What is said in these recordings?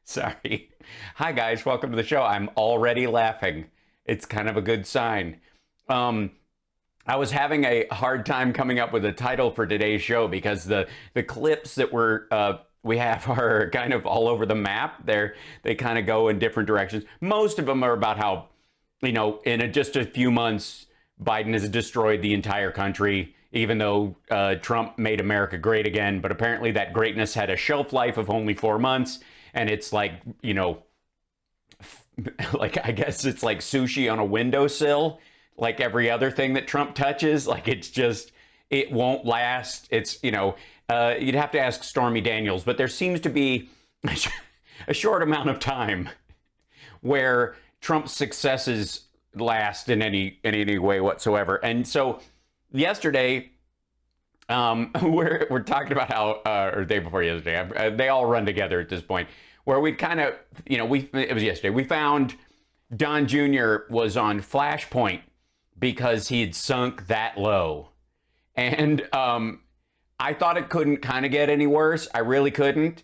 Sorry. Hi, guys. Welcome to the show. I'm already laughing. It's kind of a good sign. Um, I was having a hard time coming up with a title for today's show because the clips that we have are kind of all over the map. They kind of go in different directions. Most of them are about how, just a few months, Biden has destroyed the entire country, even though Trump made America great again. But apparently that greatness had a shelf life of only 4 months. And it's like, like I guess it's like sushi on a windowsill, like every other thing that Trump touches. Like it won't last. You'd have to ask Stormy Daniels, but there seems to be a short amount of time where Trump's successes last in any way whatsoever. And so yesterday, we're talking about how, or the day before yesterday, they all run together at this point, where we kind of, it was yesterday, we found Don Jr. was on Flashpoint because he had sunk that low. And I thought it couldn't kind of get any worse. I really couldn't.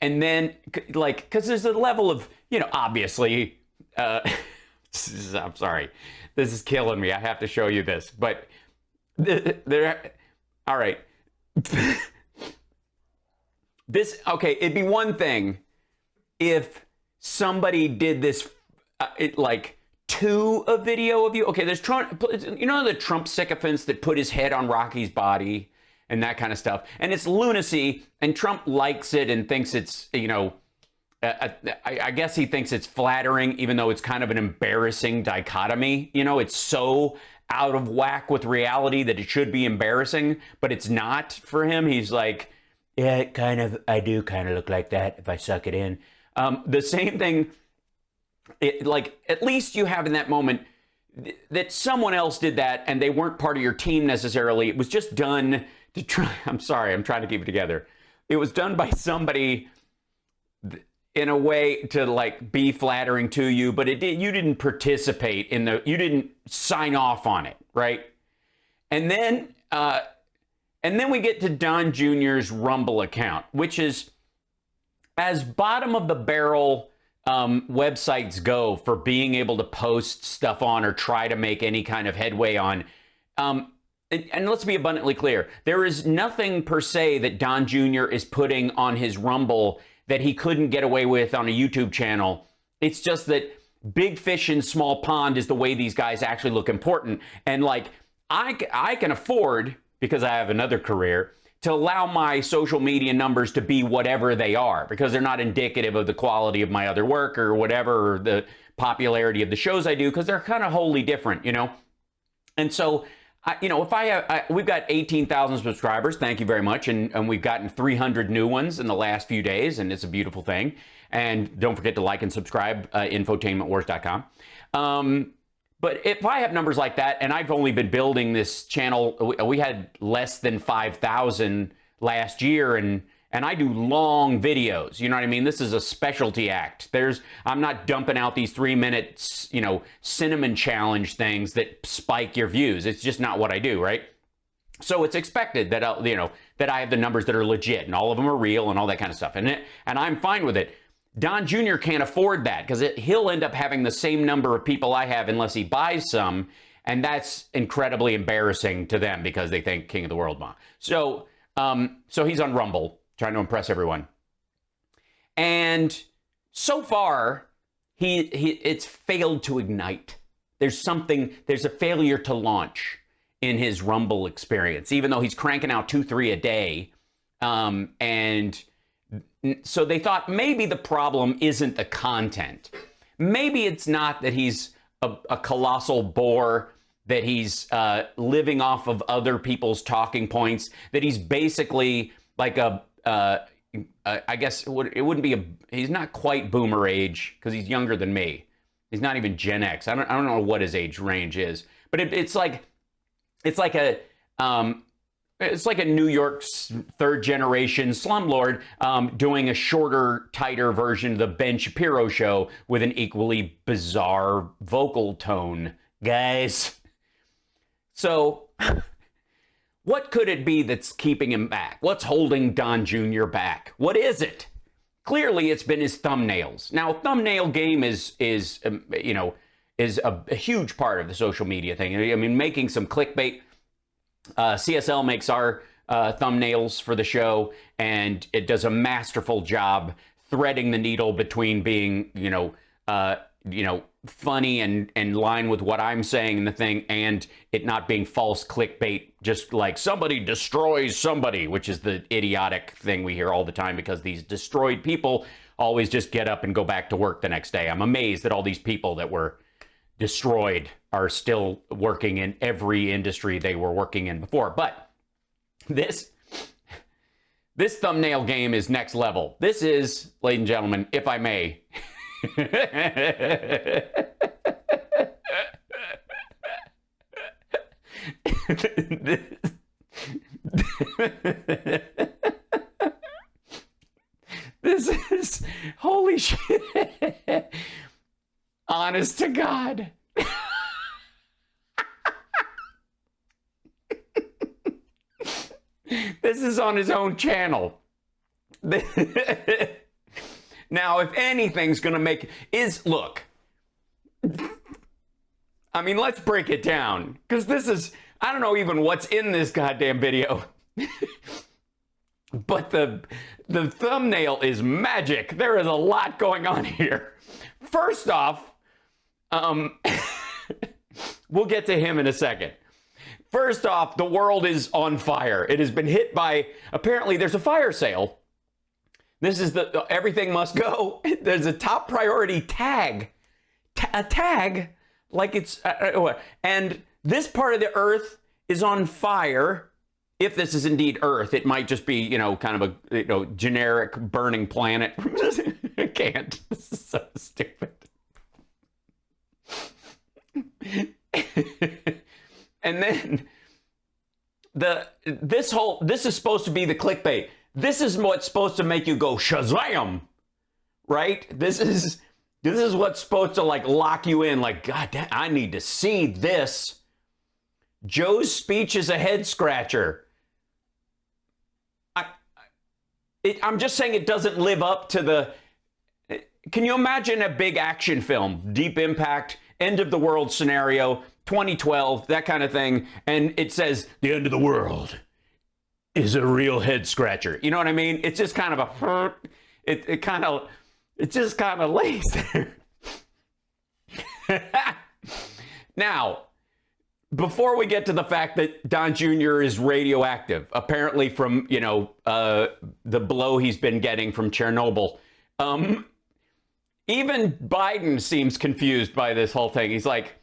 And then, because there's a level of, obviously, I'm sorry, this is killing me. I have to show you this. But all right. It'd be one thing if somebody did this, to a video of you. Okay, there's Trump, the Trump sycophants that put his head on Rocky's body and that kind of stuff. And it's lunacy, and Trump likes it and thinks it's, I guess he thinks it's flattering, even though it's kind of an embarrassing dichotomy. It's so out of whack with reality that it should be embarrassing, but it's not for him. He's like, yeah, I do kind of look like that if I suck it in. The same thing, at least you have in that moment that someone else did that and they weren't part of your team necessarily. It was just done to try. I'm sorry, I'm trying to keep it together. It was done by somebody in a way to be flattering to you, but you didn't participate you didn't sign off on it, right? And then we get to Don Jr.'s Rumble account, which is as bottom of the barrel websites go for being able to post stuff on or try to make any kind of headway on. And let's be abundantly clear. There is nothing per se that Don Jr. is putting on his Rumble that he couldn't get away with on a YouTube channel. It's just that big fish in small pond is the way these guys actually look important. And I can afford, because I have another career, to allow my social media numbers to be whatever they are, because they're not indicative of the quality of my other work or whatever, or the popularity of the shows I do, because they're kind of wholly different, And so, if we've got 18,000 subscribers, thank you very much. And we've gotten 300 new ones in the last few days, and it's a beautiful thing. And don't forget to like and subscribe, infotainmentwars.com. But if I have numbers like that, and I've only been building this channel, we had less than 5,000 last year, and I do long videos. You know what I mean? This is a specialty act. I'm not dumping out these 3 minutes, cinnamon challenge things that spike your views. It's just not what I do, right? So it's expected that that I have the numbers that are legit and all of them are real and all that kind of stuff. And I'm fine with it. Don Jr. can't afford that because he'll end up having the same number of people I have unless he buys some. And that's incredibly embarrassing to them because they think King of the World Ma. So he's on Rumble trying to impress everyone. And so far, it's failed to ignite. There's a failure to launch in his Rumble experience, even though he's cranking out 2-3 a day. And so they thought maybe the problem isn't the content. Maybe it's not that he's a colossal bore, that he's living off of other people's talking points, that he's basically like I guess it wouldn't be he's not quite boomer age because he's younger than me. He's not even Gen X. I don't know what his age range is, but it's like a New York's third generation slumlord doing a shorter, tighter version of the Ben Shapiro show with an equally bizarre vocal tone, guys. So what could it be that's keeping him back? What's holding Don Jr. back? What is it? clearly it's been his thumbnails. Now, thumbnail game is a huge part of the social media thing. I mean, making some clickbait. CSL makes our thumbnails for the show, and it does a masterful job threading the needle between being, funny and in line with what I'm saying in the thing, and it not being false clickbait, just like somebody destroys somebody, which is the idiotic thing we hear all the time, because these destroyed people always just get up and go back to work the next day. I'm amazed that all these people that were destroyed are still working in every industry they were working in before. But this thumbnail game is next level. This is, ladies and gentlemen, if I may, this is, holy shit, honest to God. This is on his own channel. Now, if anything's going to make look, I mean, let's break it down, because this is, I don't know even what's in this goddamn video. But the thumbnail is magic. There is a lot going on here. First off, we'll get to him in a second. First off, the world is on fire. It has been hit by, apparently there's a fire sale. This is the everything must go. There's a top priority tag. A tag, like it's, and this part of the earth is on fire. If this is indeed Earth, it might just be, kind of a, generic burning planet. I can't. This is so stupid. And then this is supposed to be the clickbait. This is what's supposed to make you go Shazam, right? This is what's supposed to like lock you in. Like, God damn, I need to see this. Joe's speech is a head scratcher. I'm just saying it doesn't live up to the. Can you imagine a big action film, Deep Impact, end of the world scenario, 2012, that kind of thing, and it says the end of the world is a real head scratcher. You know what I mean? It's just kind of a, it just kind of lays there. Now, before we get to the fact that Don Jr. is radioactive, apparently from, the blow he's been getting from Chernobyl, even Biden seems confused by this whole thing. He's like,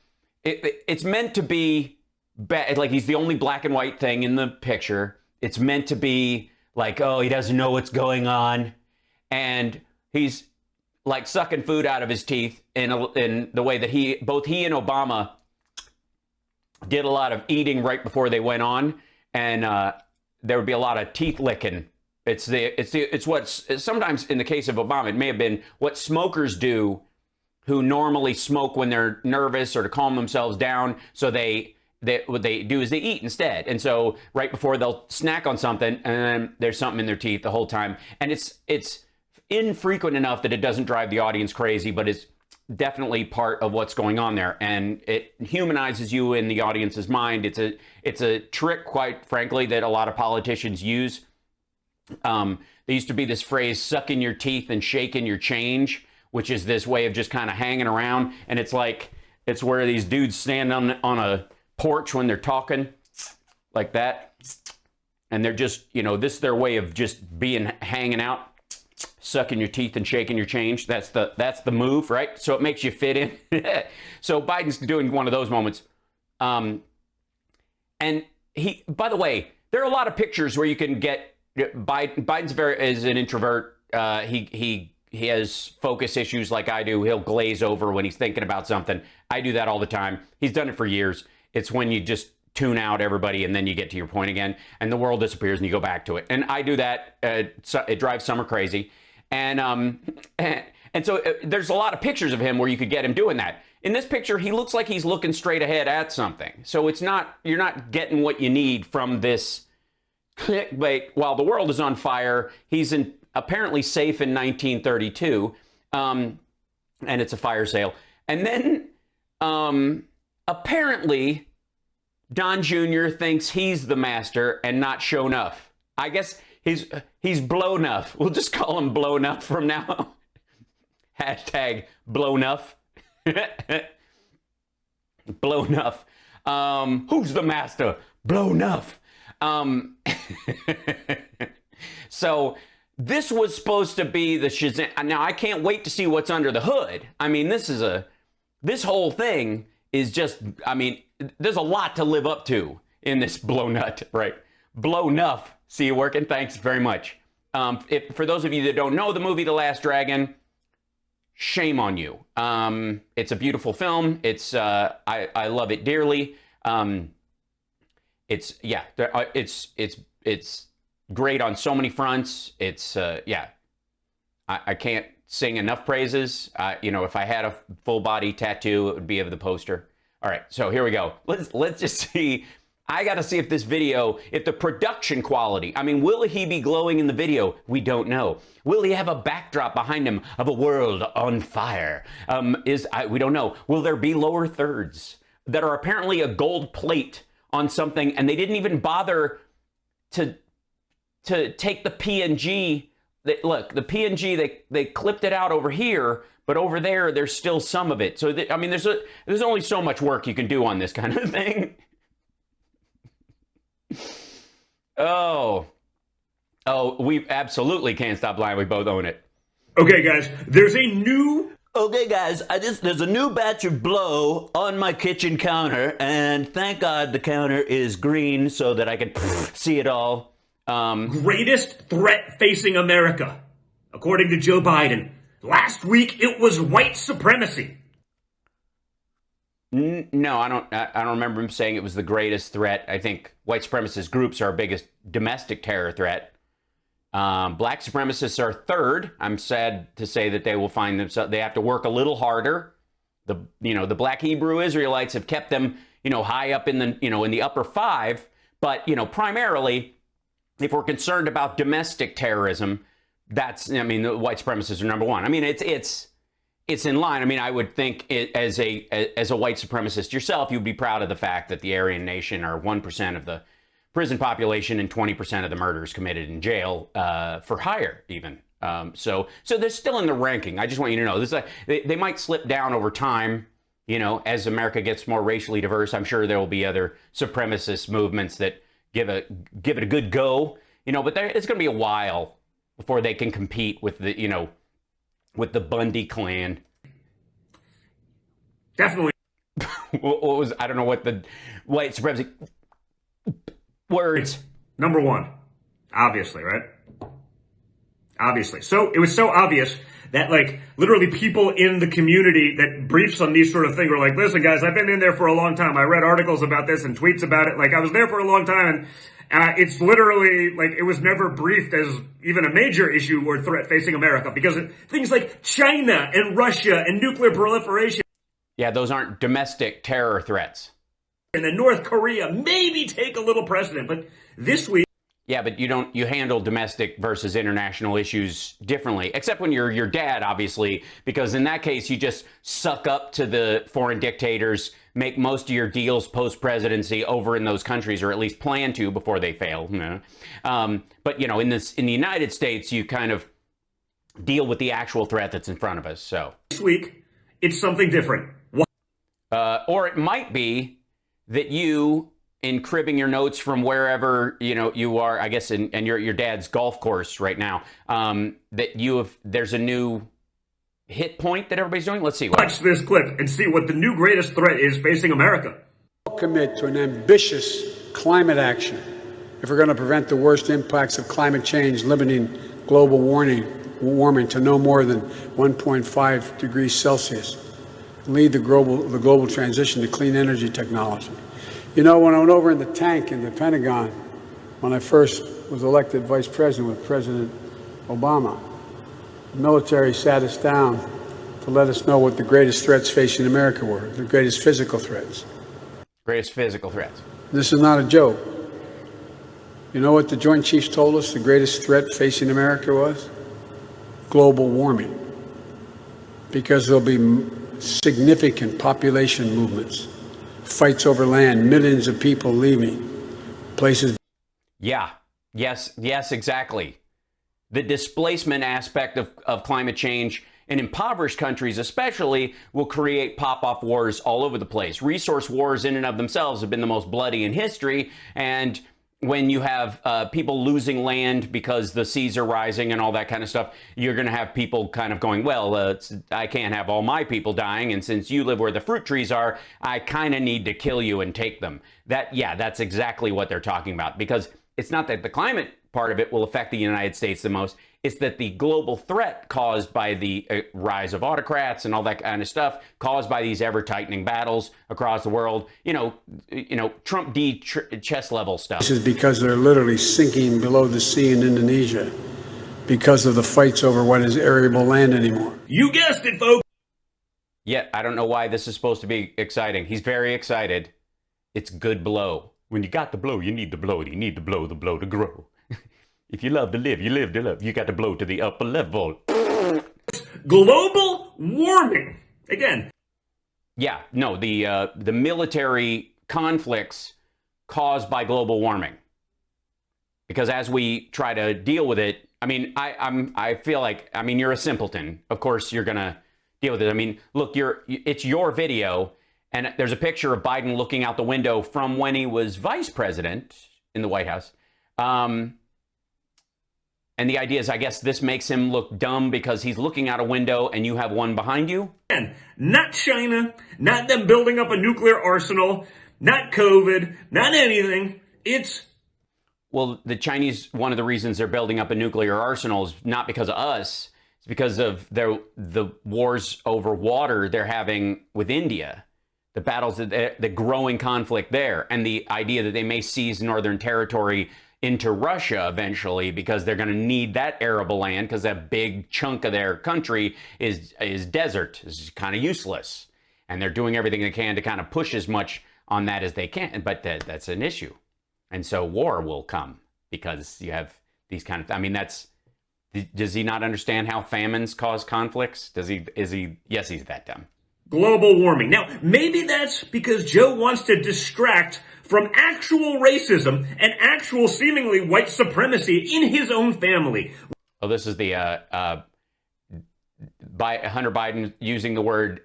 it's meant to be bad. Like, he's the only black and white thing in the picture. It's meant to be like, oh, he doesn't know what's going on. And he's like sucking food out of his teeth in the way that both he and Obama did a lot of eating right before they went on. And there would be a lot of teeth licking. It's what's sometimes in the case of Obama, it may have been what smokers do who normally smoke when they're nervous or to calm themselves down. So what they do is they eat instead. And so right before they'll snack on something, and then there's something in their teeth the whole time. And it's infrequent enough that it doesn't drive the audience crazy, but it's definitely part of what's going on there. And it humanizes you in the audience's mind. It's a trick, quite frankly, that a lot of politicians use. There used to be this phrase, suck in your teeth and shake in your change, which is this way of just kind of hanging around. And it's like, it's where these dudes stand on a porch when they're talking like that. And they're just, this is their way of just hanging out, sucking your teeth and shaking your change. That's the move, right? So it makes you fit in. So Biden's doing one of those moments. And by the way, there are a lot of pictures where you can get, Biden's is an introvert. He has focus issues like I do. He'll glaze over when he's thinking about something. I do that all the time. He's done it for years. It's when you just tune out everybody and then you get to your point again and the world disappears and you go back to it. And I do that. It drives Summer crazy. And so there's a lot of pictures of him where you could get him doing that. In this picture, he looks like he's looking straight ahead at something. So you're not getting what you need from this clickbait. While the world is on fire, he's apparently safe in 1932, and it's a fire sale. And then apparently Don Jr. thinks he's the master and not show enough. I guess he's blow enough. We'll just call him blow enough from now on. Hashtag blow enough. Blow enough. Who's the master? Blow enough. So this was supposed to be the Shazam. Now I can't wait to see what's under the hood. I mean, this whole thing is just, I mean, there's a lot to live up to in this blow nut, right? Blow enough. See you working. Thanks very much. For those of you that don't know the movie The Last Dragon, shame on you. It's a beautiful film. It's I love it dearly. It's great on so many fronts. It's I can't sing enough praises. If I had a full body tattoo, it would be of the poster. All right, so here we go. Let's just see. I got to see if this video, if the production quality, I mean, will he be glowing in the video? We don't know. Will he have a backdrop behind him of a world on fire? We don't know. Will there be lower thirds that are apparently a gold plate on something, and they didn't even bother to take the PNG? Look, the PNG, they clipped it out over here, but over there, there's still some of it. So, I mean, there's only so much work you can do on this kind of thing. Oh, we absolutely can't stop lying. We both own it. Okay, guys, there's a new... Okay, guys, there's a new batch of blow on my kitchen counter, and thank God the counter is green so that I can see it all. Greatest threat facing America, according to Joe Biden. Last week, it was white supremacy. No, I don't remember him saying it was the greatest threat. I think white supremacist groups are our biggest domestic terror threat. Black supremacists are third. I'm sad to say that they will find themselves, they have to work a little harder. The Black Hebrew Israelites have kept them, high up in the, in the upper five. But, primarily, if we're concerned about domestic terrorism, the white supremacists are number one. I mean, it's in line. I mean, I would think as a white supremacist yourself, you'd be proud of the fact that the Aryan nation are 1% of the prison population and 20% of the murders committed in jail for hire, even. So they're still in the ranking. I just want you to know this. They might slip down over time. As America gets more racially diverse, I'm sure there will be other supremacist movements that give it a good go. But it's going to be a while before they can compete with with the Bundy clan. Definitely. I don't know what the white supremacy words. Number one, obviously, right? Obviously. So it was so obvious that literally people in the community that briefs on these sort of things were like, listen guys, I've been in there for a long time. I read articles about this and tweets about it. I was there for a long time, and it's literally it was never briefed as even a major issue or threat facing America because of things like China and Russia and nuclear proliferation. Yeah, those aren't domestic terror threats. And then North Korea maybe take a little precedent, but this week. Yeah, but you handle domestic versus international issues differently, except when you're your dad, obviously, because in that case, you just suck up to the foreign dictators, make most of your deals post-presidency over in those countries, or at least plan to before they fail. But, in the United States, you kind of deal with the actual threat that's in front of us. So this week, it's something different. Or it might be that you, in cribbing your notes from wherever you are, I guess, and your dad's golf course right now, that there's a new hit point that everybody's doing. Let's see. Watch this clip and see what the new greatest threat is facing America. Commit to an ambitious climate action if we're going to prevent the worst impacts of climate change, limiting global warming to no more than 1.5 degrees Celsius. Lead the global transition to clean energy technology. When I went over in the tank in the Pentagon, when I first was elected vice president with President Obama, the military sat us down to let us know what the greatest threats facing America were, the greatest physical threats. Greatest physical threats. This is not a joke. You know what the Joint Chiefs told us the greatest threat facing America was? global warming because there'll be significant population movements, fights over land, millions of people leaving places. Yeah, yes, exactly. The displacement aspect of climate change in impoverished countries especially will create pop-off wars all over the place. Resource wars in and of themselves have been the most bloody in history, and when you have people losing land because the seas are rising and all that kind of stuff, you're going to have people kind of going, well, I can't have all my people dying, and since you live where the fruit trees are, I kind of need to kill you and take them. That's exactly what they're talking about, because it's not that the climate part of it will affect the United States the most. It's that the global threat caused by the rise of autocrats and all that kind of stuff, caused by these ever-tightening battles across the world, Trump D chess level stuff. This is because they're literally sinking below the sea in Indonesia because of the fights over what is arable land anymore. You guessed it, folks. Yeah, I don't know why this is supposed to be exciting. He's very excited. It's good blow. When you got the blow, you need to blow it. You need to blow the blow to grow. If you love to live, you live to love. You got to blow to the upper level. Global warming. Again. Yeah, no, the military conflicts caused by global warming. Because as we try to deal with it, I mean, I feel like, you're a simpleton. Of course, you're going to deal with it. I mean, look, it's your video, and there's a picture of Biden looking out the window from when he was vice president in the White House. And the idea is, I guess this makes him look dumb because he's looking out a window and you have one behind you. And not China, not them building up a nuclear arsenal, not COVID, not anything. Well, the Chinese, one of the reasons they're building up a nuclear arsenal is not because of us. It's because of the wars over water they're having with India. The battles, the growing conflict there, and the idea that they may seize northern territory into Russia eventually because they're going to need that arable land because that big chunk of their country is desert, is kind of useless. And they're doing everything they can to kind of push as much on that as they can. But that's an issue. And so war will come because you have these kind of, does he not understand how famines cause conflicts? Yes, he's that dumb. Global warming. Now, maybe that's because Joe wants to distract from actual racism and actual seemingly white supremacy in his own family. Oh, this is the Hunter Biden using the word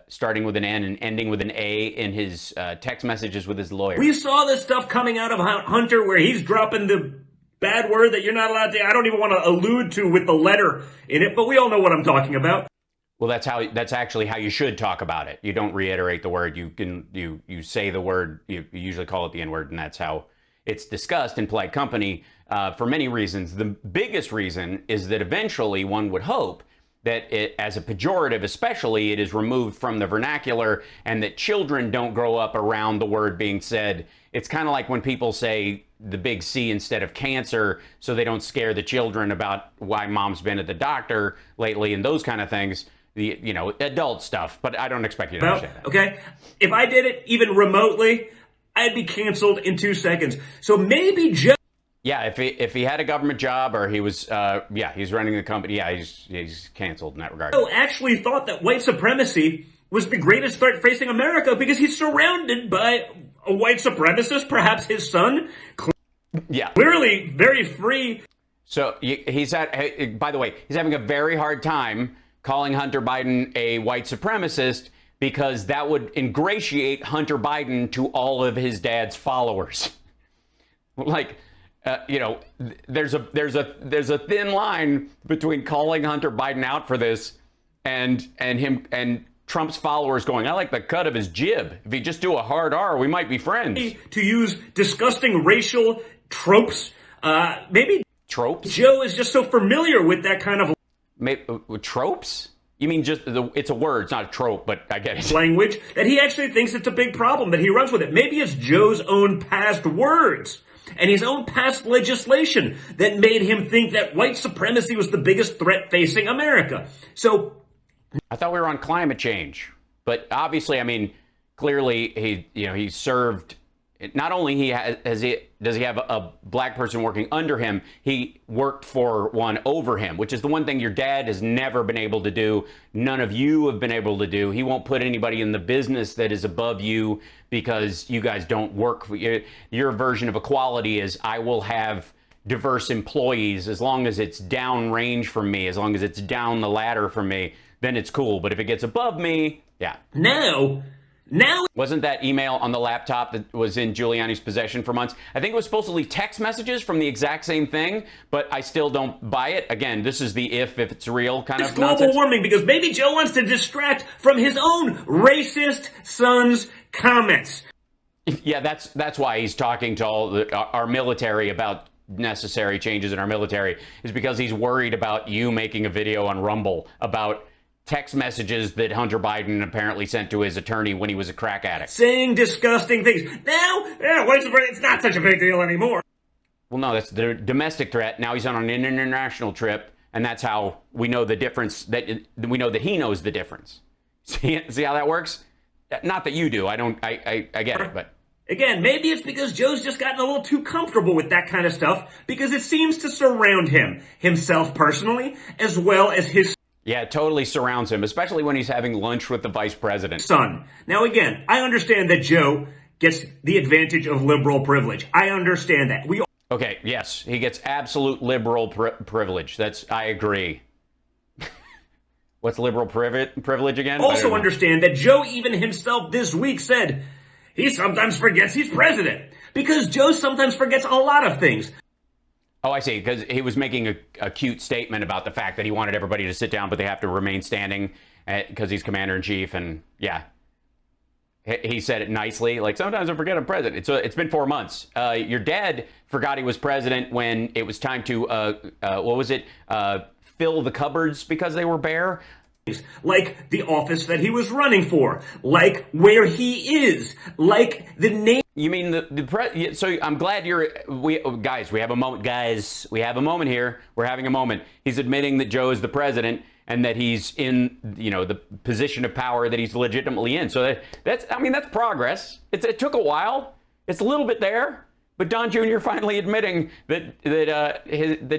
starting with an N and ending with an A in his text messages with his lawyer. We saw this stuff coming out of Hunter where he's dropping the bad word that you're not allowed to, I don't even want to allude to with the letter in it, but we all know what I'm talking about. Well, that's actually how you should talk about it. You don't reiterate the word. You say the word. You usually call it the N-word, and that's how it's discussed in polite company for many reasons. The biggest reason is that eventually one would hope that it, as a pejorative especially, it is removed from the vernacular and that children don't grow up around the word being said. It's kind of like when people say the big C instead of cancer so they don't scare the children about why mom's been at the doctor lately and those kind of things. The adult stuff, but I don't expect you to understand that. Okay, if I did it even remotely, I'd be canceled in 2 seconds. So maybe Joe. Yeah, if he had a government job or he was, he's running the company. Yeah, he's canceled in that regard. Joe actually thought that white supremacy was the greatest threat facing America because he's surrounded by a white supremacist, perhaps his son. Clearly very free. So by the way, he's having a very hard time calling Hunter Biden a white supremacist because that would ingratiate Hunter Biden to all of his dad's followers. There's a thin line between calling Hunter Biden out for this and him and Trump's followers going, I like the cut of his jib. If he just do a hard R, we might be friends. To use disgusting racial tropes, maybe tropes. Joe is just so familiar with that kind of tropes? You mean just it's a word, it's not a trope, but I get it. Language that he actually thinks it's a big problem, that he runs with it. Maybe it's Joe's own past words and his own past legislation that made him think that white supremacy was the biggest threat facing America. So I thought we were on climate change, but obviously, clearly he served not only does he have a black person working under him, he worked for one over him, which is the one thing your dad has never been able to do. None of you have been able to do. He won't put anybody in the business that is above you because you guys don't work for you. Your version of equality is I will have diverse employees as long as it's down range from me, as long as it's down the ladder from me, then it's cool. But if it gets above me, yeah. Now, wasn't that email on the laptop that was in Giuliani's possession for months? I think it was supposedly text messages from the exact same thing, but I still don't buy it. Again, this is the if it's real kind of global nonsense. warming, because maybe Joe wants to distract from his own racist son's comments. Yeah, that's why he's talking to all our military about necessary changes in our military, is because he's worried about you making a video on Rumble about text messages that Hunter Biden apparently sent to his attorney when he was a crack addict. Saying disgusting things. Now, it's not such a big deal anymore. Well, no, that's the domestic threat. Now he's on an international trip, and that's how we know the difference, that we know that he knows the difference. See how that works? Not that you do. I get it, but... Again, maybe it's because Joe's just gotten a little too comfortable with that kind of stuff, because it seems to surround him, himself personally, as well as his... Yeah, it totally surrounds him, especially when he's having lunch with the vice president. Son. Now again, I understand that Joe gets the advantage of liberal privilege. I understand that. Okay, yes, he gets absolute liberal privilege. I agree. What's liberal privilege again? Also understand that Joe even himself this week said he sometimes forgets he's president. Because Joe sometimes forgets a lot of things. Oh, I see, because he was making a cute statement about the fact that he wanted everybody to sit down, but they have to remain standing because he's commander-in-chief, and yeah. He said it nicely, like, sometimes I forget I'm president. It's been 4 months. Your dad forgot he was president when it was time to, fill the cupboards because they were bare. Like the office that he was running for, like where he is, like the name. You mean so I'm glad we have a moment. Guys, we have a moment here. We're having a moment. He's admitting that Joe is the president and that he's in, the position of power that he's legitimately in. So that's progress. It took a while. It's a little bit there. But Don Jr. finally admitting that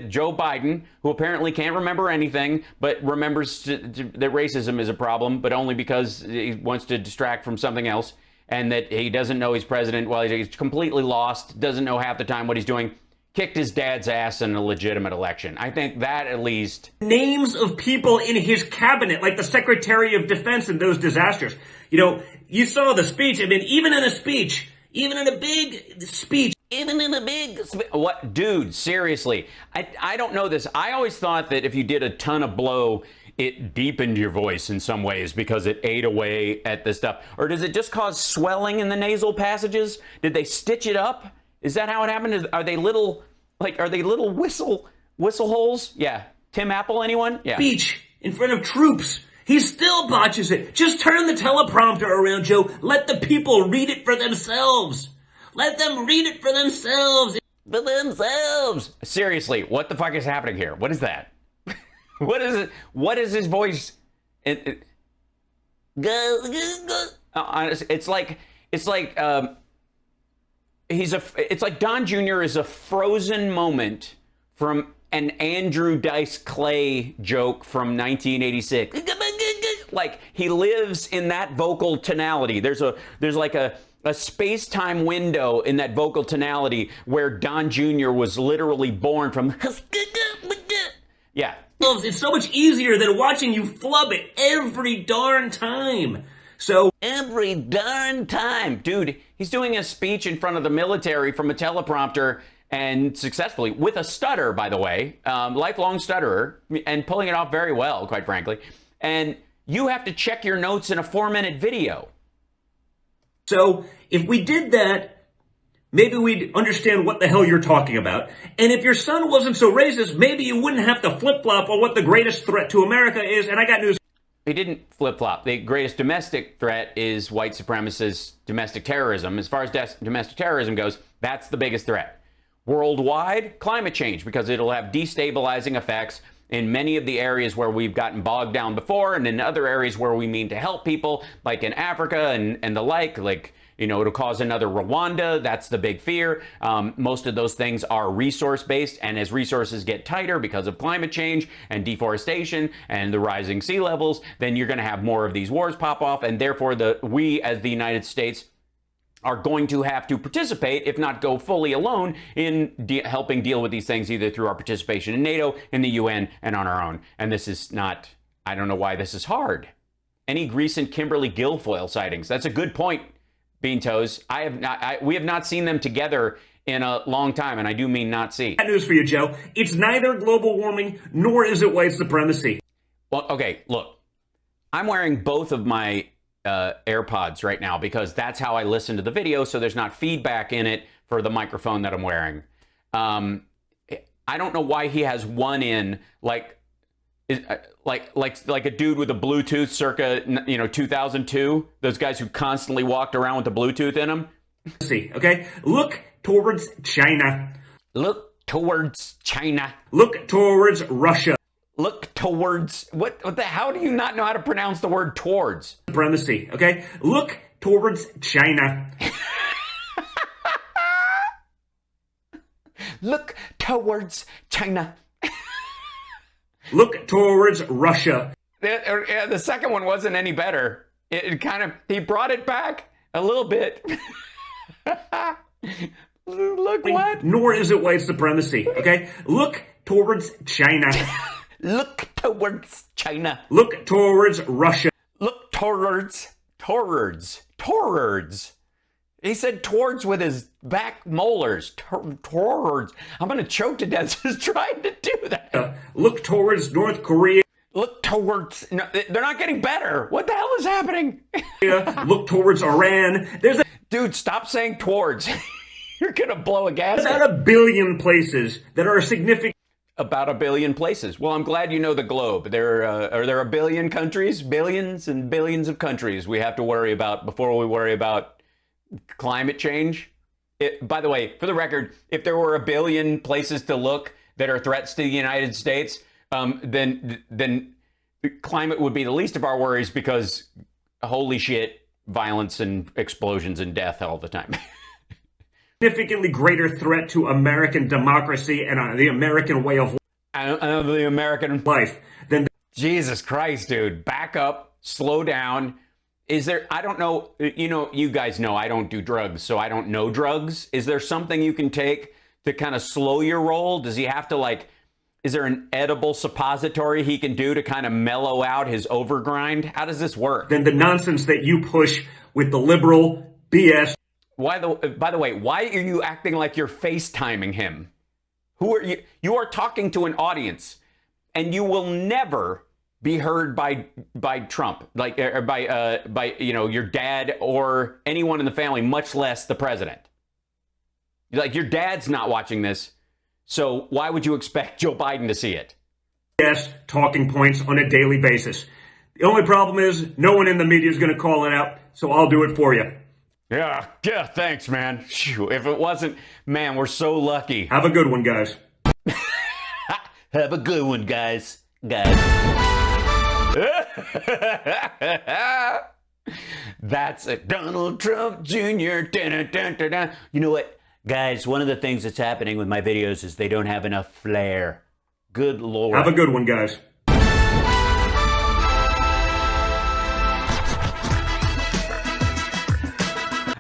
Joe Biden, who apparently can't remember anything, but remembers that racism is a problem, but only because he wants to distract from something else, and that he doesn't know he's president while he's completely lost, doesn't know half the time what he's doing, kicked his dad's ass in a legitimate election. I think that at least... Names of people in his cabinet, like the Secretary of Defense in those disasters. You saw the speech. I mean, even in a big speech, what, dude, seriously, I don't know this. I always thought that if you did a ton of blow, it deepened your voice in some ways because it ate away at the stuff. Or does it just cause swelling in the nasal passages? Did they stitch it up? Is that how it happened? Are they little whistle holes? Yeah. Tim Apple, anyone? Yeah. Speech in front of troops. He still botches it. Just turn the teleprompter around, Joe. Let the people read it for themselves. Let them read it for themselves. For themselves. Seriously, what the fuck is happening here? What is that? What is it? What is his voice? It's like it's like Don Jr. is a frozen moment from an Andrew Dice Clay joke from 1986. Like he lives in that vocal tonality. There's like a space-time window in that vocal tonality where Don Jr. was literally born from. Yeah. It's so much easier than watching you flub it every darn time. So every darn time, dude, he's doing a speech in front of the military from a teleprompter and successfully with a stutter, by the way, lifelong stutterer, and pulling it off very well, quite frankly. And you have to check your notes in a 4-minute video. So if we did that, maybe we'd understand what the hell you're talking about. And if your son wasn't so racist, maybe you wouldn't have to flip-flop on what the greatest threat to America is. And I got news. He didn't flip-flop. The greatest domestic threat is white supremacist domestic terrorism. As far as domestic terrorism goes, that's the biggest threat. Worldwide, climate change, because it'll have destabilizing effects in many of the areas where we've gotten bogged down before, and in other areas where we mean to help people, like in Africa and the like it'll cause another Rwanda. That's the big fear. Most of those things are resource-based, and as resources get tighter because of climate change and deforestation and the rising sea levels, then you're going to have more of these wars pop off, and therefore we as the United States are going to have to participate, if not go fully alone, in helping deal with these things, either through our participation in NATO, in the UN, and on our own. And this is not, I don't know why this is hard. Any recent Kimberly Guilfoyle sightings? That's a good point, Bean Toes. We have not seen them together in a long time, and I do mean not see. Bad news for you, Joe. It's neither global warming, nor is it white supremacy. Well, okay, look. I'm wearing both of my AirPods right now because that's how I listen to the video, so there's not feedback in it for the microphone that I'm wearing. I don't know why he has one in, like a dude with a Bluetooth circa 2002. Those guys who constantly walked around with the Bluetooth in them. See, okay? Look towards China. Look towards China. Look towards Russia. Look towards how do you not know how to pronounce the word towards? Supremacy, okay? Look towards China. Look towards China. Look towards Russia. The second one wasn't any better. He brought it back a little bit. Look what? Nor is it white supremacy, okay? Look towards China. Look towards China. Look towards Russia. Look towards. He said towards with his back molars. Towards. I'm going to choke to death just trying to do that. Look towards North Korea. Look towards. No, they're not getting better. What the hell is happening? Look towards Iran. Dude, stop saying towards. You're going to blow a gasket. There's about 1 billion places that are significant. About 1 billion places. Well, I'm glad you know the globe. Are there 1 billion countries? Billions and billions of countries we have to worry about before we worry about climate change. By the way, for the record, if there were 1 billion places to look that are threats to the United States, then climate would be the least of our worries because holy shit, violence and explosions and death all the time. Significantly greater threat to American democracy and the American way of the American life than Jesus Christ, dude. Back up, slow down. Is there, I don't know, you guys know I don't do drugs, so I don't know drugs. Is there something you can take to kind of slow your roll? Does he have to is there an edible suppository he can do to kind of mellow out his overgrind? How does this work? than the nonsense that you push with the liberal BS. By the way, why are you acting like you're FaceTiming him? Who are you? You are talking to an audience, and you will never be heard by Trump, or by your dad or anyone in the family, much less the president. Your dad's not watching this, so why would you expect Joe Biden to see it? BS talking points on a daily basis. The only problem is no one in the media is going to call it out, so I'll do it for you. Yeah, thanks, man. If it wasn't, man, we're so lucky. Have a good one, guys. Have a good one, guys. That's it. Donald Trump Jr. Dun-dun-dun-dun-dun. You know what, guys? One of the things that's happening with my videos is they don't have enough flair. Good Lord. Have a good one, guys.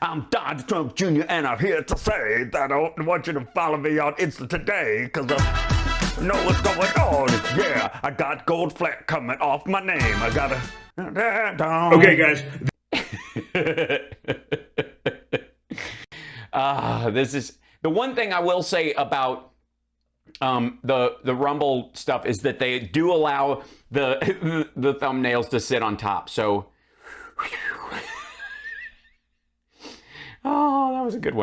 I'm Donald Trump Jr. and I'm here to say that I want you to follow me on Insta today because I know what's going on. Yeah, I got gold fleck coming off my name. I got a... Okay, guys. This is the one thing I will say about the Rumble stuff is that they do allow the thumbnails to sit on top. So, oh, that was a good one.